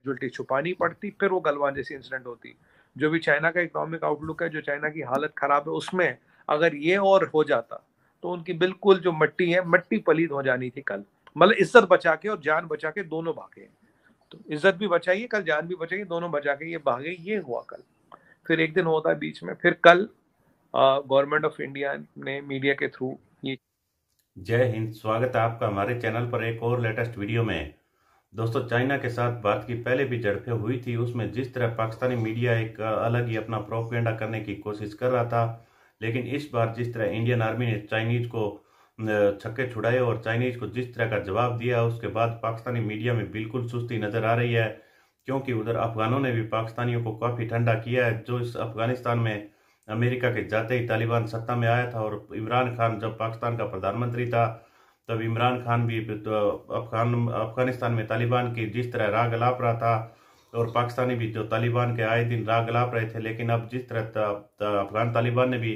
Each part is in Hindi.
कैजुअलिटी छुपानी पड़ती, फिर वो गलवान जैसी इंसिडेंट होती। जो भी चाइना का इकोनॉमिक आउटलुक है, जो चाइना की हालत खराब है, उसमें अगर ये और हो जाता तो उनकी बिल्कुल जो मट्टी है, मट्टी पलीद हो जानी थी कल। मतलब इज्जत बचा के और जान बचा के दोनों भागे। तो इज्जत भी बचाइए, कल जान भी बचाइए, दोनों बचा के ये भागे। ये हुआ कल। फिर एक दिन होता है बीच में, फिर कल गवर्नमेंट ऑफ इंडिया ने मीडिया के थ्रू ये। जय हिंद। स्वागत है आपका हमारे चैनल पर एक और लेटेस्ट वीडियो में। दोस्तों, चाइना के साथ भारत की पहले भी झड़पें हुई थी, उसमें जिस तरह पाकिस्तानी मीडिया एक अलग ही अपना प्रोपेगेंडा करने की कोशिश कर रहा था, लेकिन इस बार जिस तरह इंडियन आर्मी ने चाइनीज को छक्के छुड़ाए और चाइनीज को जिस तरह का जवाब दिया, उसके बाद पाकिस्तानी मीडिया में बिल्कुल सुस्ती नजर आ रही है। क्योंकि उधर अफगानों ने भी पाकिस्तानियों को काफी ठंडा किया है। जो इस अफगानिस्तान में अमेरिका के जाते ही तालिबान सत्ता में आया था और इमरान खान जब पाकिस्तान का प्रधानमंत्री था, तब इमरान खान भी तो अफगानिस्तान में तालिबान की जिस तरह राग अलाप रहा था, और पाकिस्तानी भी जो तालिबान के आए दिन राग अलाप रहे थे। लेकिन अब जिस तरह अफगान तालिबान ने भी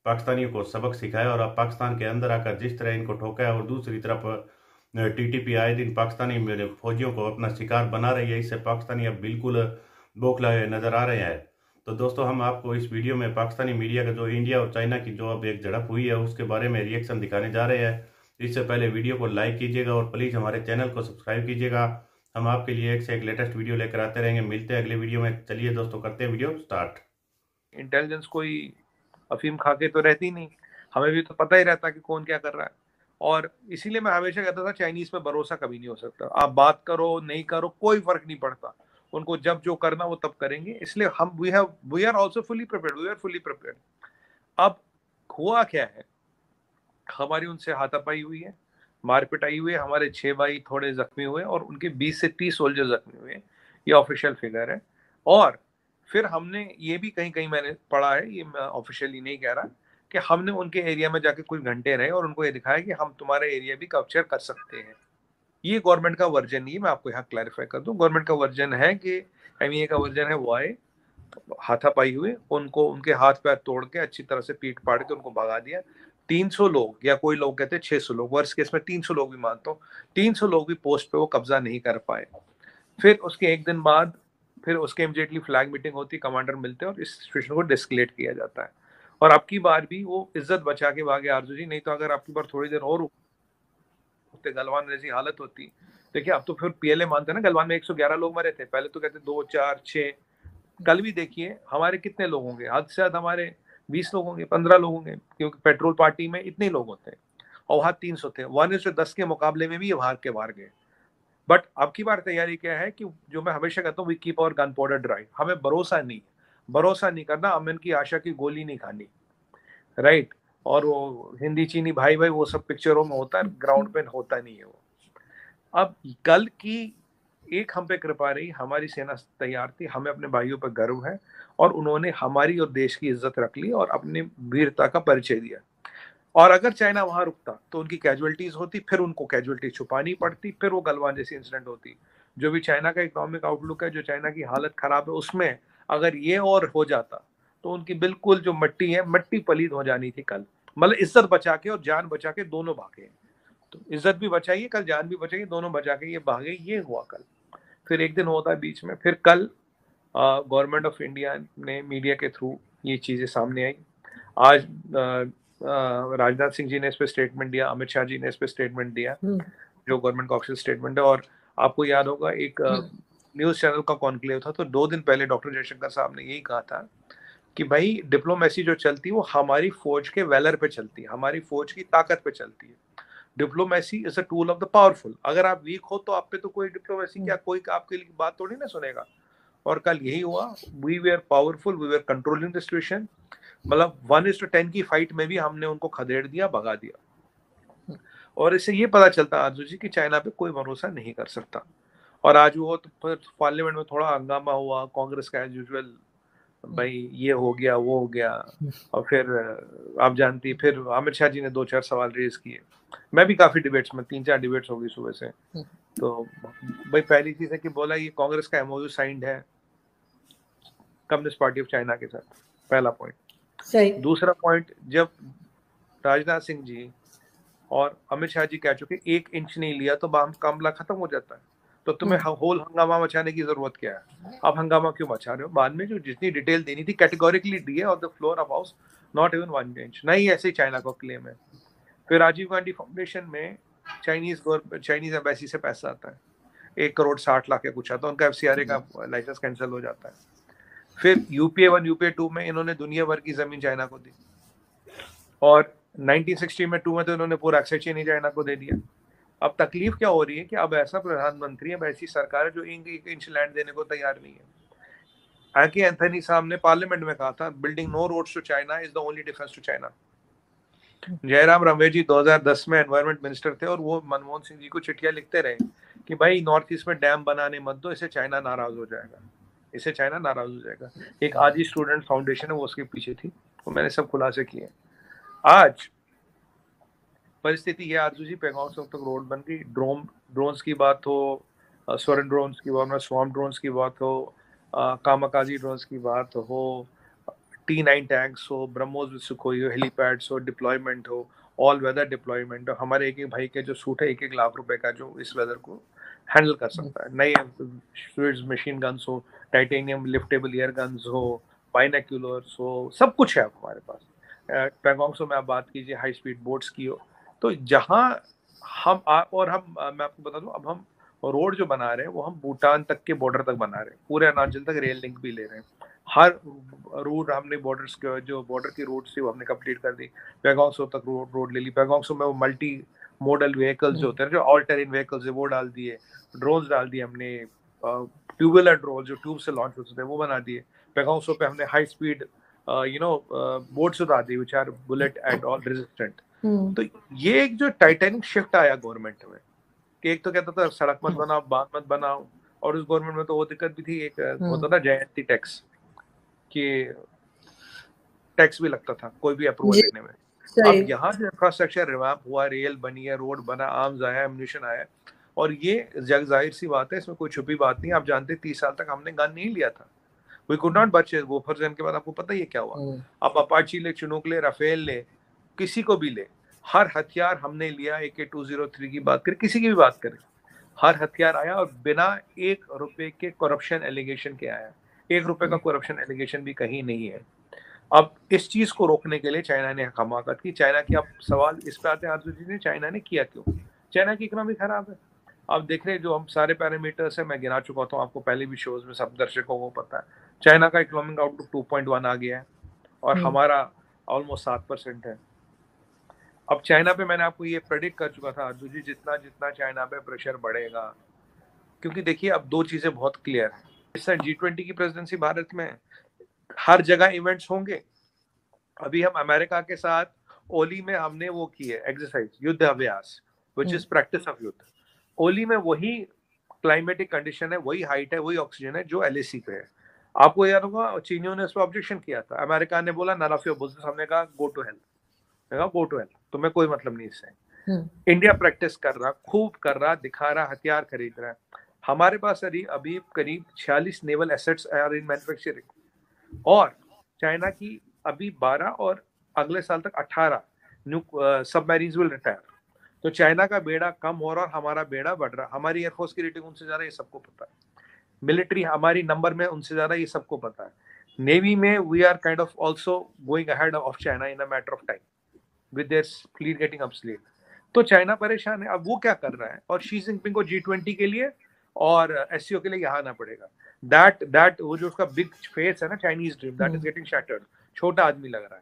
पाकिस्तानियों को सबक सिखाया और अब पाकिस्तान के अंदर आकर जिस तरह इनको ठोका है, और दूसरी तरफ टीटीपी आए दिन पाकिस्तानी फौजियों को अपना शिकार बना रही है, इससे पाकिस्तानी अब बिल्कुल बौखलाए नजर आ रहे हैं। तो दोस्तों, हम आपको इस वीडियो में पाकिस्तानी मीडिया का जो इंडिया और चाइना की जो अब एक झड़प हुई है, उसके बारे में रिएक्शन दिखाने जा रहे हैं। इससे पहले वीडियो को लाइक कीजिएगा और प्लीज़ हमारे चैनल को सब्सक्राइब कीजिएगा। हम आपके लिए एक से एक लेटेस्ट वीडियो लेकर आते रहेंगे। मिलते हैं अगले वीडियो में। चलिए दोस्तों, करते हैं वीडियो स्टार्ट। इंटेलिजेंस कोई अफीम खा के तो रहती नहीं, हमें भी तो पता ही रहता कि कौन क्या कर रहा है। और इसीलिए मैं हमेशा कहता था चाइनीज पे भरोसा कभी नहीं हो सकता। आप बात करो नहीं करो कोई फर्क नहीं पड़ता, उनको जब जो करना वो तब करेंगे। इसलिए हम we are also fully prepared, we are fully prepared. अब हुआ क्या है, हमारी उनसे हाथापाई हुई है, मारपिटाई हुई है, हमारे 6 भाई थोड़े जख्मी हुए और उनके 20 से 30 सोल्जर जख्मी हुए। ये ऑफिशियल फिगर है। और फिर हमने ये भी कहीं कहीं मैंने पढ़ा है, ये मैं ऑफिशियली नहीं कह रहा, कि हमने उनके एरिया में जाके कुछ घंटे रहे और उनको ये दिखाया कि हम तुम्हारा एरिया भी कैप्चर कर सकते हैं। ये गवर्नमेंट का वर्जन नहीं है, मैं आपको यहाँ क्लैरिफाई कर दूं। गवर्नमेंट का वर्जन है कि एमईए का वर्जन है, वो आए, हाथापाई हुए, उनको उनके हाथ पैर तोड़ के अच्छी तरह से पीट पाड़ के उनको भगा दिया। 300 लोग, या कोई लोग कहते हैं 600 लोग, वर्ष केस में 300 लोग भी मानता हूँ, 300 लोग भी पोस्ट पे वो कब्जा नहीं कर पाए। फिर उसके एक दिन बाद फिर उसके इमीडिएटली फ्लैग मीटिंग होती, कमांडर मिलते हैं और इस सिचुएशन को डिस्कलेट किया जाता है। और अब की बार भी वो इज्जत बचा के भागे आरजू जी, नहीं तो अगर आपकी बार थोड़ी देर और रुकते गलवान जैसी हालत होती। देखिए अब तो फिर पीएलए मानते हैं ना, गलवान में 111 लोग मरे थे, पहले तो कहते 2 4 6। कल भी देखिए हमारे कितने लोग होंगे, हद से हद हमारे 20 लोग होंगे, 15 लोग होंगे, क्योंकि पेट्रोल पार्टी में इतने लोग होते हैं और वहां 300 थे। 1:10 के मुकाबले में भी ये बाहर के बाहर गए। बट अब की बार तैयारी क्या है कि जो मैं हमेशा कहता हूँ, we keep our gunpowder dry. हमें भरोसा नहीं करना, अमन की आशा की गोली नहीं खानी, राइट। और वो हिंदी चीनी भाई भाई वो सब पिक्चरों में होता है, ग्राउंड पे होता नहीं है वो। अब कल की एक हम पे कृपा रही, हमारी सेना तैयार थी, हमें अपने भाइयों पर गर्व है और उन्होंने हमारी और देश की इज्जत रख ली और अपनी वीरता का परिचय दिया। और अगर चाइना वहां रुकता तो उनकी कैजुअलिटीज होती, फिर उनको कैजुअलिटी छुपानी पड़ती, फिर वो गलवान जैसी इंसिडेंट होती। जो भी चाइना का इकोनॉमिक आउटलुक है, जो चाइना की हालत खराब है, उसमें अगर ये और हो जाता तो उनकी बिल्कुल जो मट्टी है, मट्टी पलीद हो जानी थी कल। मतलब इज्जत बचा के और जान बचा के दोनों भागे। तो इज्जत भी बचाइए, कल जान भी बचाइए, दोनों बचा के ये भागे। ये हुआ कल। फिर एक दिन होता है बीच में, फिर कल गवर्नमेंट ऑफ इंडिया ने मीडिया के थ्रू ये चीजें सामने आई। आज राजनाथ सिंह जी ने इस पे स्टेटमेंट दिया, अमित शाह जी ने इस पे स्टेटमेंट दिया, जो गवर्नमेंट का ऑफिशियल स्टेटमेंट है। और आपको याद होगा एक न्यूज चैनल का कॉन्क्लेव था, तो 2 दिन पहले डॉक्टर जयशंकर साहब ने यही कहा था कि भाई डिप्लोमेसी जो चलती है वो हमारी फौज के वेलर पे चलती है, हमारी फौज की ताकत पे चलती है। Diplomacy is a tool of the powerful. अगर आप वीक हो तो आप पे तो कोई डिप्लोमेसी क्या, कोई आपके लिए बात थोड़ी ना सुनेगा। और कल यही हुआ, we were powerful, we were controlling the situation. मतलब 1:10 की फाइट में भी हमने उनको खदेड़ दिया, भगा दिया। और इससे ये पता चलता आरजू जी कि चाइना पे कोई भरोसा नहीं कर सकता। और आज वो तो फिर पार्लियामेंट में थोड़ा हंगामा हुआ, कांग्रेस का एज यूजुअल, भाई ये हो गया वो हो गया। और फिर आप जानती, फिर अमित शाह जी ने 2 4 सवाल रेज किए। मैं भी काफी डिबेट्स में, 3 4 डिबेट्स हो गई सुबह से। तो भाई पहली चीज है कि बोला ये कांग्रेस का एमओयू साइंड है कम्युनिस्ट पार्टी ऑफ चाइना के साथ, पहला पॉइंट। सही। दूसरा पॉइंट, जब राजनाथ सिंह जी और अमित शाह जी कह चुके 1 इंच नहीं लिया तो मामला खत्म हो जाता है। तो तुम्हें होल हंगामा मचाने की जरूरत क्या है? अब हंगामा क्यों मचा रहे हो? बाद में जो जितनी डिटेल देनी थी कैटेगोरिकली दी है on the floor of house, not even one bench. नहीं, ऐसे ही चाइना को क्लेम है। फिर राजीव गांधी फाउंडेशन में चाइनीज एम्बेसी से पैसा आता है, 1,60,00,000 या कुछ आता है, उनका FCRA का लाइसेंस कैंसिल हो जाता है। फिर UPA 1 UPA 2 में इन्होंने दुनिया भर की जमीन चाइना को दी, और 1960 में 2 में तो इन्होंने पूरा एक्सेस चीन चाइना को दे दिया। अब तकलीफ क्या हो रही है कि अब ऐसा प्रधानमंत्री, अब ऐसी सरकार है जो एक इंच लैंड देने को तैयार नहीं है। आके एंथनी साहब ने पार्लियामेंट में कहा था, building no roads to China is the only defence to China. Jairam Ramesh ji 2010 में एनवायरमेंट मिनिस्टर थे, और वो मनमोहन सिंह जी को चिट्ठियां लिखते रहे कि भाई नॉर्थ ईस्ट में डैम बनाने मत दो, इससे चाइना नाराज हो जाएगा, इससे चाइना नाराज हो जाएगा। एक आदि स्टूडेंट फाउंडेशन है, वो उसके पीछे थी, वो मैंने सब खुलासे किए। आज परिस्थिति ये आरजू जी, पैंगोंग तक रोड बन गई, ड्रोन्स की बात हो, स्वर्ण ड्रोन्स की बात हो, स्वाम ड्रोन्स की बात हो, कामाकाजी ड्रोन्स की बात हो, T9 टैंक्स हो, ब्रह्मोस विद सुखोई हो, हेलीपैड्स हो, डिप्लॉयमेंट हो, ऑल वेदर डिप्लॉयमेंट हो। हमारे एक भाई के जो सूट है 1-1 लाख रुपए का, जो इस वेदर को हैंडल कर सकता है। नए स्विड्स मशीन गन्स हो, टाइटेनियम लिफ्टेबल एयर गन्स हो, बाइनोक्यूलर्स हो, सब कुछ है हमारे पास। पैंगोंग में आप बात कीजिए हाई स्पीड बोट्स की हो, तो जहां हम मैं आपको बता दूं, अब हम रोड जो बना रहे हैं वो हम भूटान तक के बॉर्डर तक बना रहे हैं, पूरे अरुणाचल तक रेल लिंक भी ले रहे हैं। हर रूट हमने बॉर्डर्स के, जो बॉर्डर की रूट थी वो हमने कंप्लीट कर दी। पैंगोंग तक रोड ले ली। पैंगोंग में वो मल्टी मॉडल व्हीकल्स जो होते हैं, जो ऑल टेरेन व्हीकल्स है, वो डाल दिए। ड्रोन्स डाल दिए हमने, ट्यूबुलर ड्रोन जो ट्यूब से लॉन्च होते थे वो बना दिए। पैंगोंग पे हमने हाई स्पीड बोट्स उतार दी which are bullet and all resistant. तो ये एक जो टाइटैनिक शिफ्ट आया गवर्नमेंट में, कि एक तो कहता था सड़क मत बनाओ, बांध मत बनाओ, और उस गवर्नमेंट में तो वो दिक्कत भी थी, एक होता था जयंती टैक्स, कि टैक्स भी लगता था कोई भी अप्रूवल लेने में। अब यहाँ जो इंफ्रास्ट्रक्चर रिवैम्प हुआ, रेल बनी है, रोड बना, आर्म्स आया, एम्युनिशन आया, और ये जाहिर सी बात है, इसमें कोई छुपी बात नहीं। आप जानते 30 साल तक हमने गन नहीं लिया था, वी कुड नॉट परचेज। गोफर जंग के बाद आपको पता ही है क्या हुआ। आप अपाची ले, चिनूक ले, राफेल ले, किसी को भी ले, हर हथियार हमने लिया। AK-203 की बात करें, किसी की भी बात करें, हर हथियार आया, और बिना 1 रुपए के करप्शन एलिगेशन के आया। 1 रुपए का करप्शन एलिगेशन भी कहीं नहीं है। अब इस चीज को रोकने के लिए चाइना ने हमाकत की। चाइना की, अब सवाल इस पे आते हैं आरजू जी ने, चाइना ने किया क्यों? चाइना की इकोनॉमी खराब है। आप देख रहे हैं जो हम सारे पैरामीटर्स है, मैं गिना चुका हूँ आपको पहले भी शोज में, सब दर्शकों को पता है। चाइना का इकोनॉमिक आउटलुक 2.1 आ गया है, और हमारा ऑलमोस्ट 7% है। अब चाइना पे मैंने आपको ये प्रेडिक्ट कर चुका था आरजू जी, जितना जितना चाइना पे प्रेशर बढ़ेगा, क्योंकि देखिए अब 2 चीजें बहुत क्लियर है। इस साल G20 की प्रेसिडेंसी भारत में, हर जगह इवेंट्स होंगे। अभी हम अमेरिका के साथ ओली में हमने वो की है एक्सरसाइज, युद्ध अभ्यास, विच इज प्रैक्टिस ऑफ युद्ध। ओली में वही क्लाइमेटिक कंडीशन है, वही हाइट है, वही ऑक्सीजन है जो LAC पे है। आपको याद होगा चीनियों ने उस पर ऑब्जेक्शन किया था, अमेरिका ने बोला नन ऑफ योर बिजनेस, हमने कहा गो टू हेल, तुम्हें कोई मतलब नहीं इससे। इंडिया प्रैक्टिस कर रहा, खूब कर रहा, दिखा रहा, हथियार खरीद रहा है। हमारे पास अभी करीब 46 naval assets are in manufacturing, और चाइना की अभी 12 और अगले साल तक 18 सबमरीन्स विल रिटायर। तो चाइना का बेड़ा कम हो रहा और हमारा बेड़ा बढ़ रहा। हमारी एयरफोर्स की रेटिंग उनसे ज्यादा, ये सबको पता है। मिलिट्री हमारी नंबर में उनसे ज्यादा, ये सबको पता है। नेवी में we are kind of also going ahead of China in a matter of time with their fleet getting upscaled. तो चाइना परेशान है। अब वो क्या कर रहा है, और शी जिनपिंग को G20 के लिए और SCO के लिए यहाँ आना पड़ेगा। दैट वो जो उसका बिग फेस है ना, Chinese dream, that is getting shattered. छोटा आदमी लग रहा है।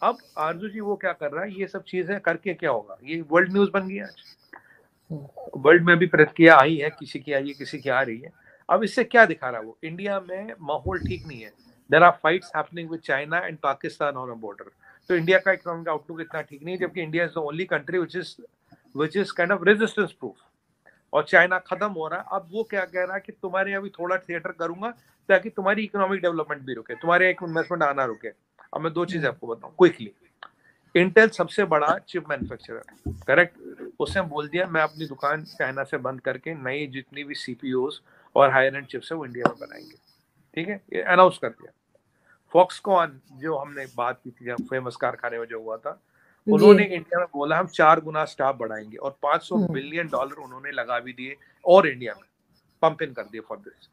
अब आरजू जी वो क्या कर रहा है, ये सब चीजें करके क्या होगा, ये वर्ल्ड न्यूज बन गया आज। वर्ल्ड में भी प्रतिक्रिया आई है, किसी की आई है, किसी की आ रही है। अब इससे क्या दिखा रहा है वो, इंडिया में माहौल ठीक नहीं है। There are fights happening with China and Pakistan on a border. तो इंडिया का इकोनॉमिक आउटलुक इतना ठीक नहीं है, जबकि India is the only country which is kind of resistance proof. और चाइना खत्म हो रहा है। अब वो क्या कह रहा है कि तुम्हारे यहाँ भी थोड़ा थिएटर करूंगा ताकि तुम्हारी इकोनॉमिक डेवलपमेंट भी रुके, तुम्हारे एक इन्वेस्टमेंट आना रुके। अब मैं 2 चीजें आपको बताऊं क्विकली। इंटेल सबसे बड़ा चिप मैन्युफैक्चरर, करेक्ट, उसने बोल दिया मैं अपनी दुकान चाइना से बंद करके नई जितनी भी CPUs और हायर एंड चिप्स है वो इंडिया में बनाएंगे। ठीक है, ये अनाउंस कर दिया। फॉक्सकॉन जो हमने बात की थी, जब फेमस कारखाने में जो हुआ था, उन्होंने इंडिया में बोला हम 4 गुना स्टाफ बढ़ाएंगे, और $500 बिलियन उन्होंने लगा भी दिए और इंडिया में। पंप इन कर दिए फॉर दिस।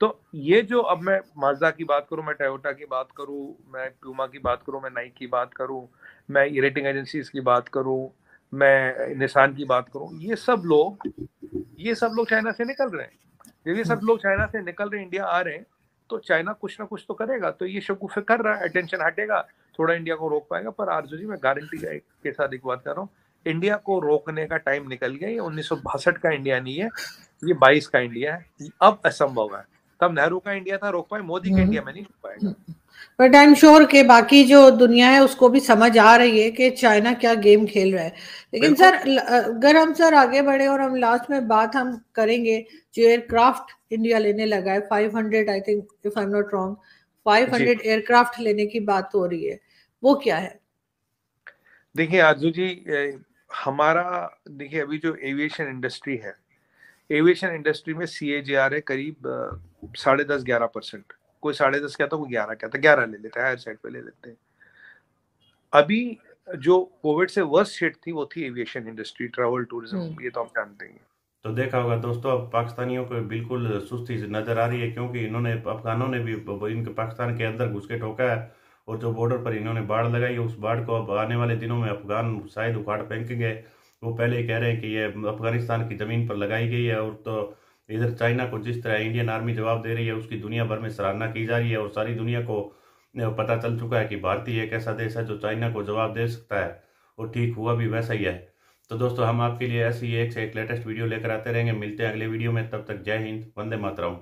तो ये जो, अब मैं माजदा की बात करूं, मैं टोयोटा की बात करूं, मैं प्यूमा की बात करूं, मैं नाइक की बात करूं, मैं रेटिंग एजेंसीज की बात करूं, मैं निसान की बात करूं, ये सब लोग चाइना से निकल रहे हैं। जब ये सब लोग चाइना से निकल रहे इंडिया आ रहे हैं, तो चाइना कुछ ना कुछ तो करेगा। तो ये शगुफे कर रहा है, अटेंशन हटेगा, थोड़ा इंडिया को रोक पाएगा। पर आरजू जी, मैं गारंटी के साथ एक बात कर रहा हूँ, इंडिया को रोकने का टाइम निकल गया। ये 1962 का इंडिया नहीं है, ये 22 का इंडिया है। अब असंभव है, तब नेहरू का इंडिया था, रोक पाए। मोदी का इंडिया में नहीं रोक पाएगा। बट आई एम श्योर कि बाकी जो दुनिया है उसको भी समझ आ रही है कि चाइना क्या गेम खेल रहा है। लेकिन सर, अगर हम सर आगे बढ़े और हम लास्ट में बात हम करेंगे, जो एयरक्राफ्ट इंडिया लेने लगा है 500, I think if I am not wrong, 500 aircraft लेने की बात हो रही है, वो क्या है? देखिए आरजू जी, हमारा देखिए अभी जो एविएशन इंडस्ट्री है, एविएशन इंडस्ट्री में CAGR है करीब 10.5-11%। कोई 10.5 कहता, कोई 11 कहता, 11 ले लेते हैं, हायर साइड पे ले लेते हैं। अभी जो कोविड से वर्स्ट हिट थी वो थी एविएशन इंडस्ट्री, ट्रैवल टूरिज्म, ये तो आप जानते हैं। तो देखा होगा दोस्तों, अब पाकिस्तानियों को बिल्कुल सुस्ती नजर आ रही है, क्योंकि इन्होंने, अफगानों ने भी इनके पाकिस्तान के अंदर घुस के ठोका है, और जो बॉर्डर पर इन्होंने बाढ़ लगाई है, उस बाढ़ को अब आने वाले दिनों में अफगान शायद उखाड़ फेंकेंगे। वो पहले ही कह रहे हैं कि ये अफगानिस्तान की जमीन पर लगाई गई है। और तो इधर चाइना को जिस तरह इंडियन आर्मी जवाब दे रही है, उसकी दुनिया भर में सराहना की जा रही है, और सारी दुनिया को पता चल चुका है कि भारतीय एक ऐसा देश है जो चाइना को जवाब दे सकता है, और ठीक हुआ भी वैसा ही है। तो दोस्तों, हम आपके लिए ऐसी एक से एक लेटेस्ट वीडियो लेकर आते रहेंगे। मिलते हैं अगले वीडियो में, तब तक जय हिंद, वंदे मातरम।